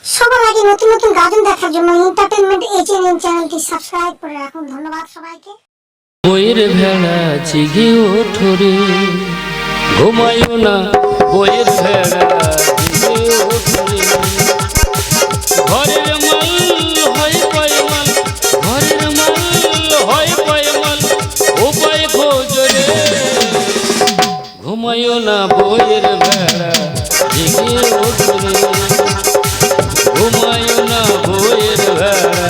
সবার আগে নতুন নতুন গাজন দেখার জন্য এন্টারটেইনমেন্ট এজেন চ্যানেলটি সাবস্ক্রাইব করে রাখুন। ধন্যবাদ সবাইকে। বইয়ের ভেড়া জেগে ওঠরে, ঘুমায়ও না বইয়ের ভেড়া জেগে ওঠরে। ঘরের মাল হয় পয়মাল, ঘরের মাল হয় পয়মাল, উপায় খোঁজরে। ঘুমায়ও না বইয়ের ভেড়া জেগে ওঠরে, ঘুমায়ও না বইয়ের ভেড়া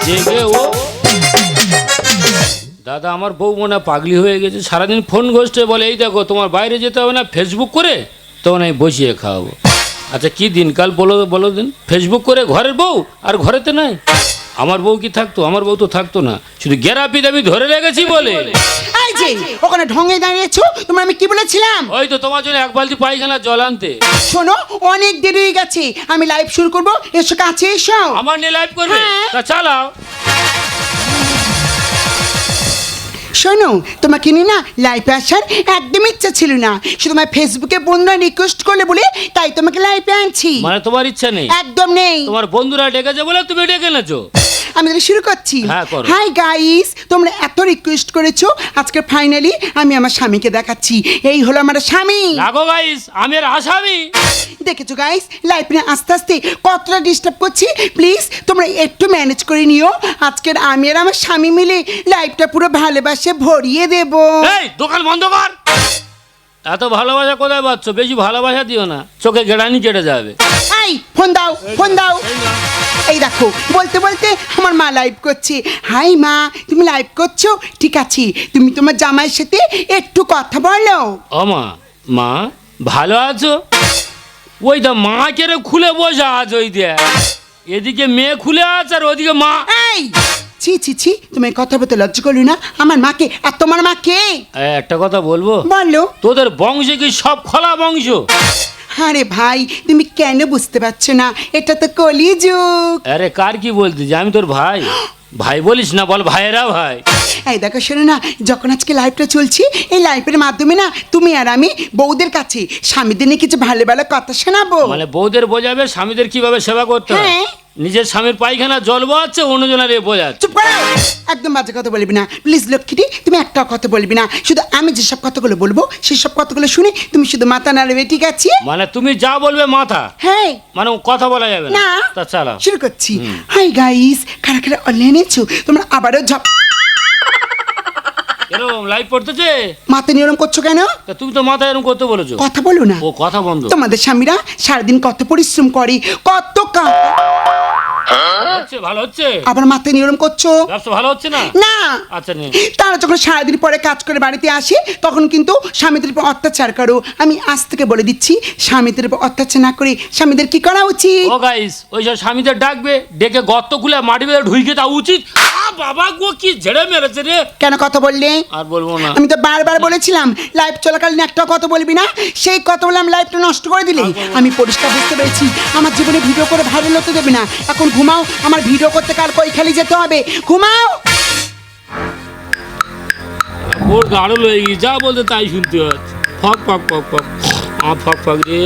জেগে ও। দাদা আমার বউ মনে পাগলি হয়ে গেছে, সারাদিন ফোন ঘষতে বলে এই দেখো তোমার বাইরে যেতে হবে না, ফেসবুক করে তখন আমি বসিয়ে খাওয়াবো। আচ্ছা কি দিনকাল বলো বলো দিন, ফেসবুক করে ঘরের বউ আর ঘরেতে নাই। আমার বউ কি থাকতো? আমার বউ তো থাকতো না, শুধু গেরাপি দাবি ধরে রেখেছি বলে। এই যে ওখানে ঢঙে দাঁড়িয়েছো, তোমার আমি কি বলেছিলাম? ওই তো তোমার জন্য এক বালতি পায়খানা জল আনতে। শোনো অনেক দেরি হয়ে গেছে, আমি লাইভ শুরু করবো, এসো কাছে এসো। আমার নিয়ে লাইভ করবে? হ্যাঁ। তা চালাও। শোনো তোমাকে নিয়ে না লাইভে আসার একদম ইচ্ছা ছিল না, শুধু আমার ফেসবুকে বন্ধুরা রিকোয়েস্ট করলে বলে তাই তোমাকে লাইভে আনছি। মানে তোমার ইচ্ছা নেই? একদম নেই। তোমার বন্ধুরা ডেকেছে বলে তুমি ডেকে এনেছো। আমি তাহলে শুরু করছি। হ্যাঁ, করো। হাই গাইস, তোমরা এত রিকোয়েস্ট করেছো, আজকে ফাইনালি আমি আমার স্বামীকে দেখাচ্ছি। এই হলো আমার স্বামী। লাগো গাইস, আমি আর আসামি। দেখেছো গাইস লাইফে আস্তে আস্তে কতটা ডিস্টার্ব করছি, প্লিজ তোমরা একটু ম্যানেজ করে নিও। আজকের আমি আর আমার স্বামী মিলে লাইফটা পুরো ভালোবাসে ভরিয়ে দেব। এই দোকান বন্ধ কর। এত ভালোবাসা কোথায় পাচ্ছ? বেশি ভালোবাসা দিও না, চোখে গেড়ানি কেটে যাবে। এই ফোন দাও, ফোন দাও। এই দেখো বলতে বলতে আমার মা লাইভ করছে। হাই মা, তুমি লাইভ করছো? ঠিক আছে, তুমি তোমার জামাইয়ের সাথে একটু কথা বলো। ও মা, মা ভালো আছো? ওই তো মা কেড়ে খুলে বসে আছো, ওই দিয়ে এদিকে মেয়ে খুলে আছে আর ওদিকে মা। এই ছি ছি ছি, তুমি কথা বলতে লজ্জা করলি না? আমার মাকে আর তোমার মাকে। একটা কথা বলবো? বলো। তোদের বংশে কি সব খোলা বংশ? আরে ভাই তুমি কেন বুঝতে পারছো না, এটা তো কলিযুগ। আরে কার কি বলতে যে আমি তোর ভাই? ভাই বলিস না, বল ভাইয়েরা ভাই। এই দেখো শোনো না, যখন আজকে লাইভটা চলছি, এই লাইভের মাধ্যমে না তুমি আর আমি বউদের কাছে স্বামীদের নিয়ে কিছু ভালো ভালো কথা শোনাবো। মানে বউদের বোঝাবে স্বামীদের কিভাবে সেবা করতে হয়। হ্যাঁ। নিজের স্বামীর পায়খানা জল বোয়াচ্ছে, অন্যজনের এ বোঝাচ্ছে। চুপ করো, একদম বাজে কথা বলবি না প্লিজ লক্ষ্মীটি, তুমি একটা কথা বলবি না। শুধু আমি যেসব কথাগুলো বলবো সেই সব কথাগুলো শুনে তুমি শুধু মাথা নাড়বে, ঠিক আছে? মানে তুমি যা বলবে মাথা, হ্যাঁ। মানে কথা বলা যাবে না। তা চালা শুরু করছি। হাই গাইস, কারা কারা অনলাইনে আছো? তোমরা আবারও ঝপ এরকম লাইভ পড়তেছে, মাথা নিয়রম করছো কেন? তা তুমি তো মাথা এরকম করতে বলেছো। কথা বলো না। ও কথা বন্ধ। তোমাদের স্বামীরা সারাদিন কত পরিশ্রম করে, কত হচ্ছে ভালো হচ্ছে? আবার মাথায় নিয়রম করছো। ব্যবসা ভালো হচ্ছে না? না। আচ্ছা নে। তারা যখন সারাদিন পরে কাজ করে বাড়িতে আসে তখন কিন্তু স্বামীদের উপর অত্যাচার করো। আমি আজ থেকে বলে দিচ্ছি, স্বামীদের উপর অত্যাচার না করে স্বামীদের কি করা উচিত? ও গাইস, ওই সব স্বামীদের ডাকবে, ডেকে গর্ত খুলে মাটি বেঁধে ঢুইকে তা উচিত। বাবা গো কি ঝেড়ে মেরেছে রে। কেন কথা বললে? আর বলবো না। আমি তো বারবার বলেছিলাম লাইভ চলাকালীন একটা কথা বলবি না, সেই কথা বলে আমি লাইভটা নষ্ট করে দিলে। আমি পরিষ্কার বুঝতে পেরেছি আমার জীবনে ভিডিও করে ভাইরাল হতে দেবে না। এখন ঘুমাও, আমার ভিডিও করতে কাল কৈখালি যেতে হবে। ঘুমাও। ওর গাড়ো লয়ে গিয়ে যা বলতে তাই শুনতে হচ্ছে। ফক ফক ফক ফক ফক ফক রে।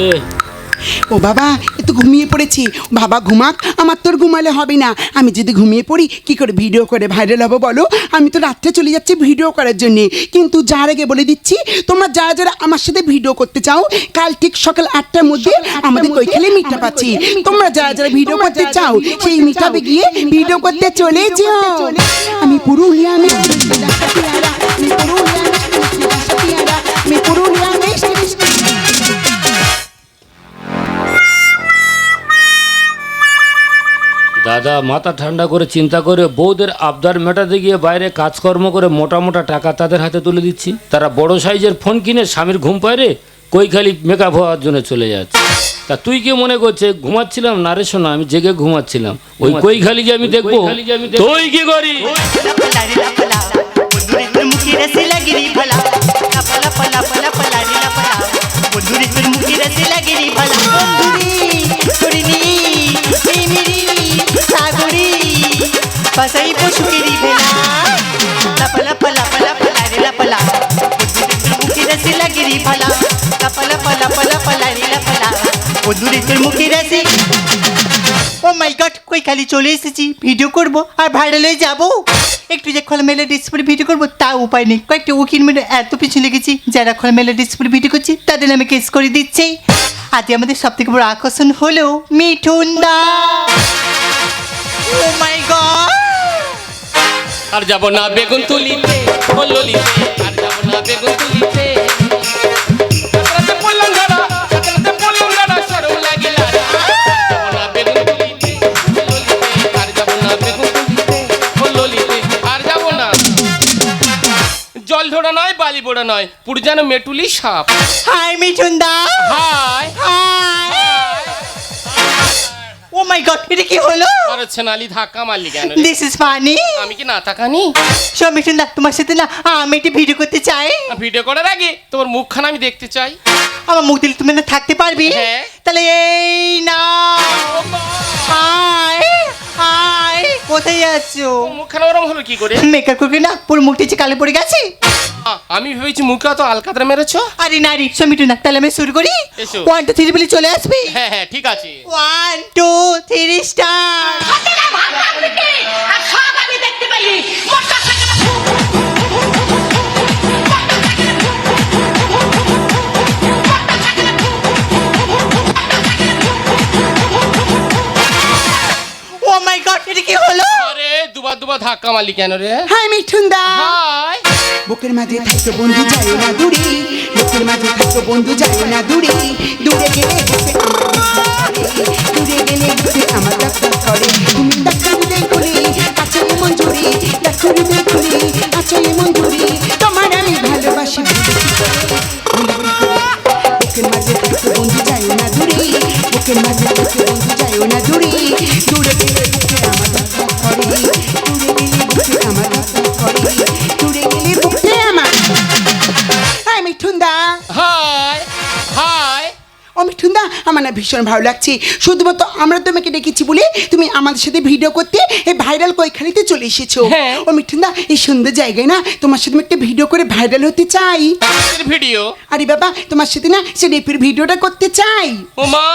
ও বাবা, এ তো ঘুমিয়ে পড়েছি। বাবা ঘুমাক, আমার তোর ঘুমালে হবে না। আমি যদি ঘুমিয়ে পড়ি কি করে ভিডিও করে ভাইরাল হবো বলো? আমি তো রাত্রে চলে যাচ্ছি ভিডিও করার জন্যে। কিন্তু যার আগে বলে দিচ্ছি, তোমরা যারা যারা আমার সাথে ভিডিও করতে চাও, কাল ঠিক সকাল 8টার মধ্যে আমাদের কৈখালি মিঠা পাচ্ছি। তোমরা যারা যারা ভিডিও করতে চাও সেই মিঠাবে গিয়ে ভিডিও করতে চলে যেও। আমি পুরুলিয়া, আমি পুরুলিয়া, আমি পুরুলিয়া। দাদা মাথা ঠান্ডা করে চিন্তা করে বউদের আবদার মেটাতে গিয়ে বাইরে কাজকর্ম করে মোটা মোটা টাকা তাদের হাতে তুলে দিচ্ছি। তারা বড় সাইজের ফোন কিনে স্বামীর ঘুম পায়রে কৈখালি মেকআপ হওয়ার জন্য চলে যাচ্ছে। তা তুই কি মনে করছে ঘুমাচ্ছিলাম? না রে শোনা, আমি জেগে ঘুমাচ্ছিলাম। ওই কৈখালি যে আমি দেখবো, তুই কি করি? পাসাই পশুকেরি ভেলা লাপলা পলা পলা পলা রে লাপলা মুখে রসে লাগেরি ভালা লাপলা পলা পলা পলা রে লাপলা ও দূরে তোর মুখে রসে মাই গড, কই খালি চলে এসেছি, ভিডিও করব আর ভাইরাল হয়ে যাব। একটু যে খোলামেলা ড্রেস পরে ভিডিও করবো তা উপায় নেই। কয়েকটা উকিল মেরে এত পিছু লেগেছি, যারা খোলামেলা ড্রেস পরে ভিডিও করছি তাদের নামে কেস করে দিচ্ছে। আজ আমাদের সব থেকে বড় আকর্ষণ হলো মিঠুন দা। ও মাই গড, আর যাব না বেগুন তুলিতে বললিতে, আর যাব না বেগুন তুলিতে। সাথে বললাম দাদা, সাথে বললাম দাদা, শরম লাগিলা রে। যাব না বেগুন তুলিতে বললিতে, আর যাব না বেগুন তুলিতে বললিতে, আর যাব না। জল ঢোড়া নয়, বালি বোড়া নয়, পুরো যেন মেটুলি সাপ। হাই মিঠুন দা। Hi hi. Oh my God, এটা কি হলো? আরে ছেনালি ধাক্কা মারলি কেন রে? This is funny. আমি কি না তাকানি? সব মিঠুন দা, তোমার সাথে না আমি একটু ভিডিও করতে চাই। ভিডিও করার আগে তোমার মুখখানা আমি দেখতে চাই। আমার মুখ দিলে তুমি না থাকতে পারবি? হ্যাঁ। তাহলে এই না। হাই হাই, কোথায় যাচ্ছ? মুখখানা ওরম হলো কি করে? মেকআপ করবি না, পুরো মুখটি যে কালো পড়ে গেছে। আমি ভেবেছি মুখে অত আলকাতরা মেরেছো। আরে নারী, সব মিঠুন দা, তাহলে আমি শুরু করি। এসো। 1 2 3 বলে চলে আসবি। হ্যাঁ হ্যাঁ ঠিক আছে। 1 2 3 স্টার। ও মাই গড, এটা কি হলো? আরে দুবার দুবার ধাক্কা মারলি কেন রে? হাই মিঠুন দা। হাই বুকের মাঝে থাকতো বন্ধু যায় না দূরে, বুকের মাঝে থাকতো বন্ধু যায় না দূরে, দূরে গেলে বুকে আমার দূরে গেলে বুকে আমার ডাক্তার করে। তুমি ডাক্তার দেখুনি আচলে মঞ্জুরি, ডাক্তার দেখুনি আচলে মঞ্জুরি, তোমার আমি ভালোবাসি বুকের মাঝে থাকতো বন্ধু যায় না দূরে, বুকের মাঝে থাকতো বন্ধু যায় না দূরে, দূরে গেলে বুকে আমার ডাক্তার করে, দূরে গেলে বুকে আমার ডাক্তার করে, দূরে গেলে বুকে আমার। হাই মিঠুন দা। হাই হাই ও মিঠুন দা, আমার না ভীষণ ভালো লাগছে। শুধুমাত্র আমরা তোমাকে ডেকেছি বলে তুমি আমাদের সাথে ভিডিও করতে এই ভাইরাল কৈখালিতে চলে এসেছো। হ্যাঁ। ও মিঠুন দা, এই সুন্দর জায়গায় না তোমার সাথে আমি একটা ভিডিও করে ভাইরাল হতে চাই। ভিডিও? আরে বাবা, তোমার সাথে না সে রেপির ভিডিওটা করতে চাই। ও মা,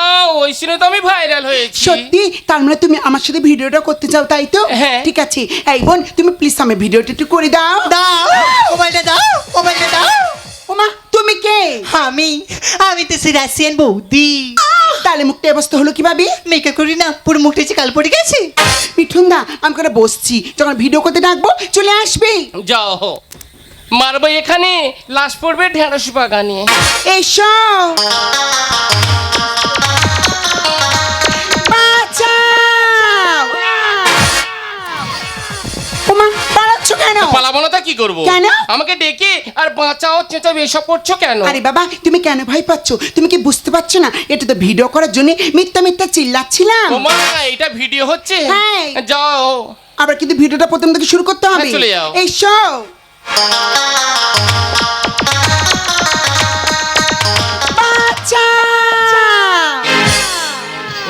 ওই শুনে তো আমি ভাইরাল হয়েছি। সত্যি? তার মানে তুমি আমার সাথে ভিডিওটা করতে চাও, তাই তো? হ্যাঁ। ঠিক আছে, এই বোন তুমি প্লিজ আমার ভিডিওটা একটু করে দাও। দাও মোবাইলটা, দাও মোবাইলটা দাও। ওমা, তুমি কে? আমি আমি তো সে রাশিয়ান বৌদি। তাহলে মুখটা অবস্থা হলো কিভাবে? মেকআপ করি না, পুরো মুখটা যে কাল পড়ে গেছে। মিঠুন দা, আমি করে বসছি, যখন ভিডিও করতে ডাকবো চলে আসবে। যাও মারবো এখানে, লাশ পড়বে ঢেঁড়স বাগানে। এসো। বাঁচাও। ওমা, পালাচ্ছ কেন? পালাবো না তা কি করবো? কেন? আমাকে ডেকে আর বাঁচাও চেঁচাও এসব করছো কেন? আরে বাবা, তুমি কেন ভয় পাচ্ছ? তুমি কি বুঝতে পারছো না এটা তো ভিডিও করার জন্য মিথ্যা মিথ্যা চিল্লাচ্ছিলাম। ও মা, এটা ভিডিও হচ্ছে? হ্যাঁ। যাও। আবার কিন্তু ভিডিওটা প্রথম থেকে শুরু করতে হবে। হ্যাঁ, চলে যাও। এসো।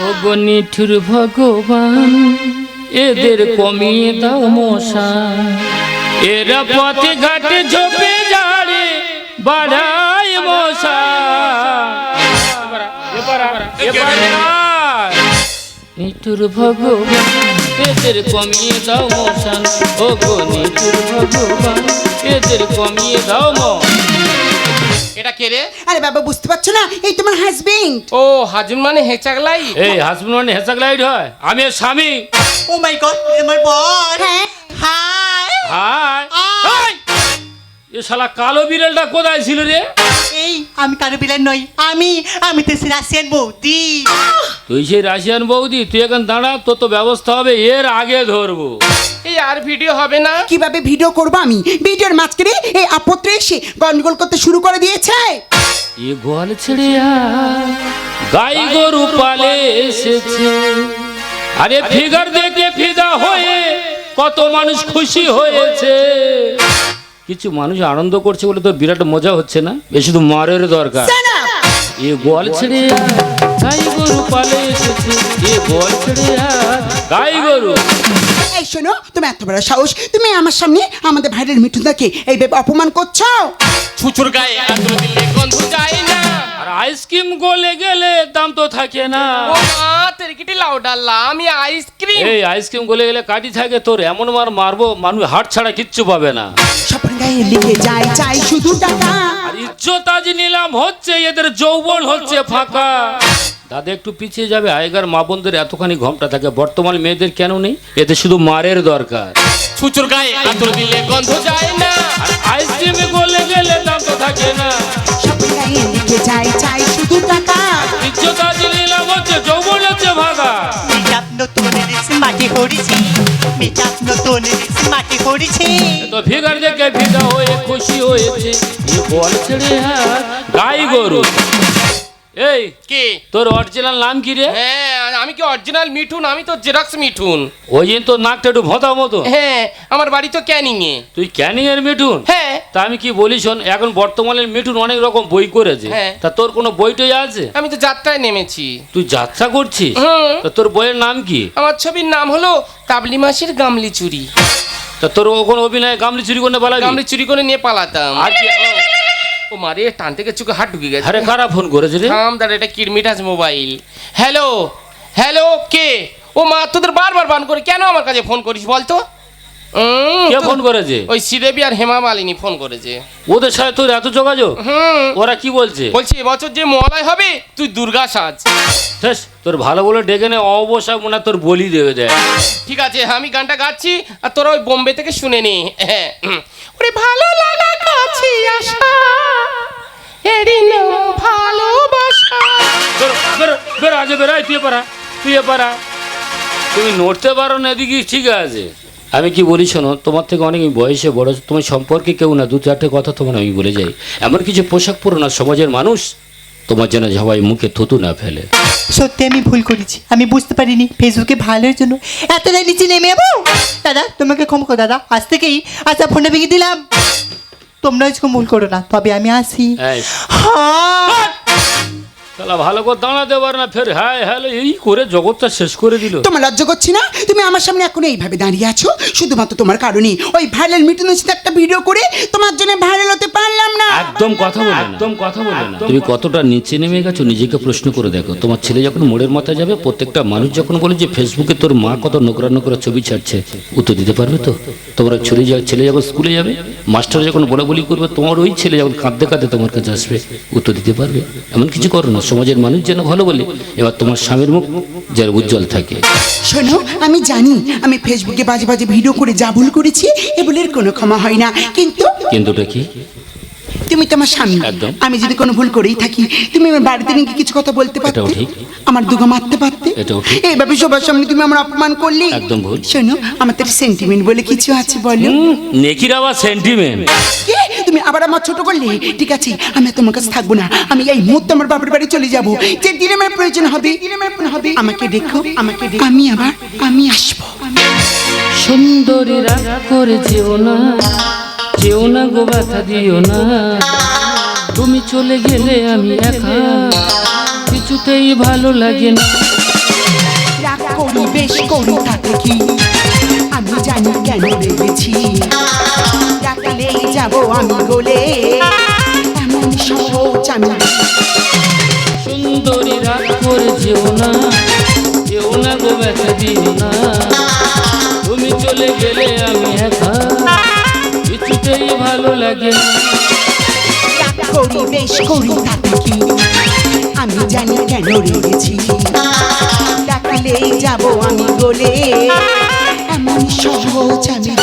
ও গো নিঠুর ভগবান, এদের কমিয়ে দাও মশা, এরা পথে ঘাটে ঝোপে ঝাড়ে বাড়ায় মশা। নিঠুর ভগবান, এদের কমিয়ে দাও মশা, ও গো নিঠুর ভগবান, এদের কমিয়ে দাও মশা। এটা কে রে? আরে বাবা, বুঝতে পারছো না? এই তোমার হাজবেন্ড। ও হাজুন মানে হেঁচাগলাই। এই হাজবেন্ড মানে হেসাক লাইট হয়? আমি এর স্বামী। ও মাই গড, আমার বর। হ্যাঁ। High high. হাই। এ শালা কালো বিড়ালটা কোথায় ছিল রে? এই আমি কারো বিলার নই, আমি তো সে রাশিয়ান বৌদি। তুই সেই রাশিয়ান বৌদি? তুই এখন দাঁড়া, তোর তো ব্যবস্থা হবে, এর আগে ধরবো। এই আর ভিডিও হবে না? কিভাবে ভিডিও করবো আমি? ভিডিওর মাঝখানে এই আপত্তি এসে গন্ডগোল করতে শুরু করে দিয়েছে। এ গোয়াল ছেড়ে গাই গরু পালে এসেছে, আরে ফিগার দেখে ফিদা হয়ে কত মানুষ খুশি হয়েছে। কিছু মানুষ আনন্দ করছে বলে তো বিরাট মজা হচ্ছে না? এ শুধু মারের দরকার। এ গোয়াল ছেড়ে গাই গরু পালে এসেছে, এ গোয়াল ছেড়ে গাই গরু। এই শোনো, তুমি এত বড় সাহস, তুমি আমার সামনে আমাদের ভাইয়ের মিঠুনদাকে এইভাবে অপমান করছো? ছুচুর গায়ে আদর দিলে গন্ধ যায় না। আর আইসক্রিম গলে গেলে দাম তো থাকে না। ও মা তেরে কিটি লাউ ডাল্লা আমি আইসক্রিম। এই আইসক্রিম গলে গেলে কাটি থাকে, তোর এমন মার মারবো মানুষ হাট ছাড়া কিচ্ছু পাবে না। স্বপন গায়ে লিখে যায় চাই শুধু টাকা। আর ইজ্জত আজ নিলাম হচ্ছে, এদের যৌবন হচ্ছে ফাঁকা। দাদা একটু পিছিয়ে যাবে, আগেকার মা বোনদের এতখানি ঘমটা থাকে, বর্তমান মেয়েদের কেন নেই? এতে শুধু মারের দরকার। ছুচুর গায়ে আতর দিলে গন্ধ যায় না, আর আইসক্রিমে গলে গেলে দাম তো থাকে না। স্বপন গায়ে লিখে যায় চাই শুধু টাকা। ইজ্জত আজ নিলাম হচ্ছে, যৌবন হচ্ছে ফাঁকা। মেকআপ নতুন এনেছি মাটি হরিছি, মেকআপ নতুন এনেছি মাটি হরিছি। তো ফিগার দেখে ফিদা হয়ে খুশি হয়েছে, এ বল ছেড়ে হাত গাই গরু। এই কে? তোর অরিজিনাল নাম কি রে? হ্যাঁ আমি কি অরিজিনাল মিঠুন? আমি তো জেরক্স মিঠুন। ওই দিন তো নাকটা একটু ভোঁতা মতো। হ্যাঁ আমার বাড়ি তো ক্যানিং এ। তুই ক্যানিং এর মিঠুন? হ্যাঁ। তা আমি কি বলি শোন, এখন বর্তমানের মিঠুন অনেক রকম বই করেছে। হ্যাঁ। তা তোর কোনো বইটই আছে? আমি তো যাত্রায় নেমেছি। তুই যাত্রা করছিস? হুম। তা তোর বইয়ের নাম কি? আমার ছবির নাম হলো কাবলি মাসির গামলি চুরি। তা তোর ওখানে অভিনয় গামলি চুরি করে পালাবি? গামলি চুরি করে নিয়ে পালাতাম। আর কি? ও মারে টান থেকে চোখে হাত ঢুকে গেছে। আরে কারা ফোন করেছে রে? থাম দাঁড়া, এটা কিরমিটাস মোবাইল। হ্যালো হ্যালো কে? ও মা তোদের বারবার বান করে কেন আমার কাছে ফোন করিস বলতো? কে ফোন করেছে? ওই শ্রীদেবী আর হেমা মালিনী ফোন করেছে। ওদের সাথে তোর এত যোগাযোগ? ওরা কি বলছে? বলছি এবছর যে মহালয় হবে তুই দুর্গা সাজ। ধ্যাস, তোর ভালো বলে ডেকে নে, অবসর মনে হয় তোর বলি দেবে দেয়। ঠিক আছে আমি গানটা গাচ্ছি আর তোরা ওই বোম্বে থেকে শুনে নি। হ্যাঁ ওরে ভালো লাগা কাছে আসা, এরই নাম ভালোবাসা। বেরো আজ বেরোয়, তুই পারা, তুই পারা। তুমি নড়তে পারো না এদিকে, ঠিক আছে। আমি কি বলি শোনো, তোমার থেকে অনেক বয়সে বড়, তোমার সম্পর্কে কেউ না, দু চারটে কথা তোমার আমি বলে যাই। এমন কিছু পোশাক পরো না সমাজের মানুষ তোমার যেন সবাই মুখে থুতু না ফেলে। সত্যি আমি ভুল করেছি, আমি বুঝতে পারিনি ফেসবুকে ভালোর জন্য এতটাই নিচে নেমে যাবো। দাদা তোমাকে ক্ষমা করো দাদা, আজ থেকেই আচ্ছা ফোনটা ভেঙে দিলাম। তোমরা আজকে ভুল করো না, তবে আমি আসি। এই, হ্যাঁ তাহলে ভালো করে দাঁড়াতে পারে না, ফের হ্যাঁ হ্যালো এই করে জগৎটা শেষ করে দিল। তোমার লজ্জা করছি না? তুমি আমার সামনে এখন এইভাবে দাঁড়িয়ে আছো শুধুমাত্র তোমার কারণে। ওই ভাইরাল মিঠুনের সাথে একটা ভিডিও করে তোমার জন্য ভাইরাল হতে পারলাম না। একদম কথা বলে না, একদম কথা বলে না। তুমি কতটা নিচে নেমে গেছো নিজেকে প্রশ্ন করে দেখো। তোমার ছেলে যখন মোড়ের মাথায় যাবে, প্রত্যেকটা মানুষ যখন বলে যে ফেসবুকে তোর মা কত নোংরা নোংরা ছবি ছাড়ছে, উত্তর দিতে পারবে তো? তোমার ছেলে যখন স্কুলে যাবে, মাস্টার যখন বলাবলি করবে, তোমার ওই ছেলে যখন কাঁদতে কাঁদতে তোমার কাছে আসবে, উত্তর দিতে পারবে? এমন কিছু করো না, সমাজের মানুষ যেন ভালো বলে। এবার তোমার স্বামীর মুখ যেন উজ্জ্বল থাকে। শোনো, আমি জানি আমি ফেসবুকে বাজে বাজে ভিডিও করে যা ভুল করেছি, এগুলোর কোনো ক্ষমা হয় না। কিন্তুটা কি? তুমি তোমার স্বামী, একদম। আমি যদি কোনো ভুল করেই থাকি, তুমি আমার বাড়িতে নিয়ে কিছু কথা বলতে পারতে, এটাও ঠিক। আমার দুগা মারতে পারতে। এটাও ঠিক। এইভাবে সবার সামনে তুমি আমার অপমান করলে একদম ভুল। শোনো, আমার তো সেন্টিমেন্ট বলে কিছু আছে, বলো। নেকির আবার সেন্টিমেন্ট? কি? তুমি আবার আমার ছোট করলে? ঠিক আছে, আমি তোমার কাছে থাকবো না, আমি এই মুহূর্তে আমার বাপের বাড়ি চলে যাবো। যে দিনে আমার প্রয়োজন হবে আমাকে দেখো, আমি আসবো। সুন্দরী রাগ করে যেও না, যেও না গো ব্যথা দিও না। তুমি চলে গেলে আমি একা, কিছুতেই ভালো লাগে না। রাগ করি বেশ করি তাতে কি, আমি জানি কেন রেগেছি। ডাকলেই যাবো আমি গলে, এমন সহজ আমি। সুন্দরী রাগ করে যেও না, যেও না গো ব্যথা দিও না। তুমি চলে গেলে আমি একা, কিছুতেই ভালো লাগে না। রাগ করি বেশ করি তাতে কি, আমি জানি কেন রেগেছি। ডাকলেই যাবো আমি গলে, এমন সহজ আমি।